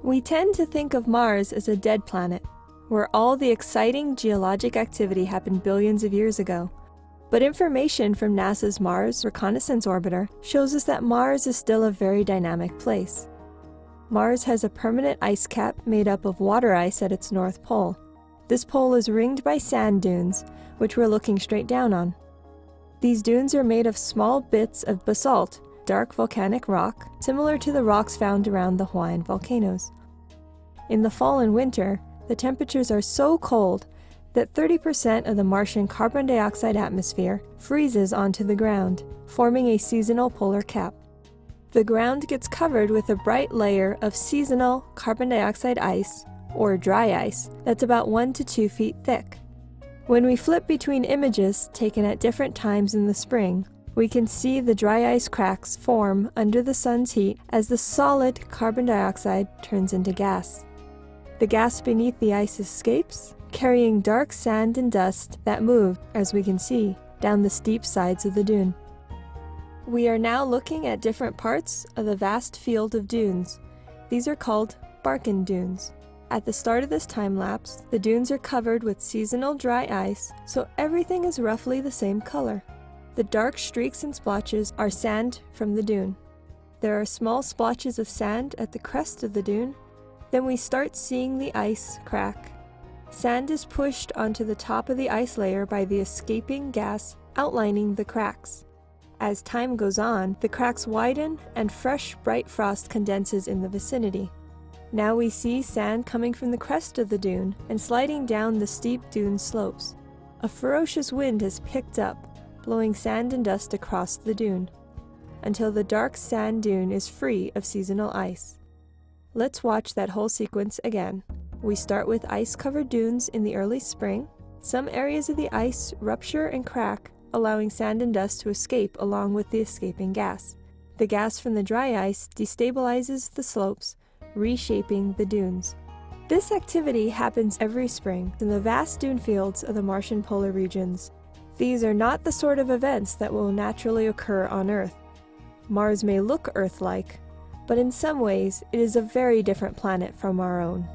We tend to think of Mars as a dead planet, where all the exciting geologic activity happened billions of years ago. But information from NASA's Mars Reconnaissance Orbiter shows us that Mars is still a very dynamic place. Mars has a permanent ice cap made up of water ice at its north pole. This pole is ringed by sand dunes, which we're looking straight down on. These dunes are made of small bits of basalt, dark volcanic rock, similar to the rocks found around the Hawaiian volcanoes. In the fall and winter, the temperatures are so cold that 30% of the Martian carbon dioxide atmosphere freezes onto the ground, forming a seasonal polar cap. The ground gets covered with a bright layer of seasonal carbon dioxide ice, or dry ice, that's about 1 to 2 feet thick. When we flip between images taken at different times in the spring, we can see the dry ice cracks form under the sun's heat as the solid carbon dioxide turns into gas. The gas beneath the ice escapes, carrying dark sand and dust that move, as we can see, down the steep sides of the dune. We are now looking at different parts of the vast field of dunes. These are called Barken dunes. At the start of this time lapse, the dunes are covered with seasonal dry ice, so everything is roughly the same color. The dark streaks and splotches are sand from the dune. There are small splotches of sand at the crest of the dune. Then we start seeing the ice crack. Sand is pushed onto the top of the ice layer by the escaping gas outlining the cracks. As time goes on, the cracks widen and fresh, bright frost condenses in the vicinity. Now we see sand coming from the crest of the dune and sliding down the steep dune slopes. A ferocious wind has picked up, blowing sand and dust across the dune, until the dark sand dune is free of seasonal ice. Let's watch that whole sequence again. We start with ice-covered dunes in the early spring. Some areas of the ice rupture and crack, allowing sand and dust to escape along with the escaping gas. The gas from the dry ice destabilizes the slopes, reshaping the dunes. This activity happens every spring in the vast dune fields of the Martian polar regions. These are not the sort of events that will naturally occur on Earth. Mars may look Earth-like, but in some ways it is a very different planet from our own.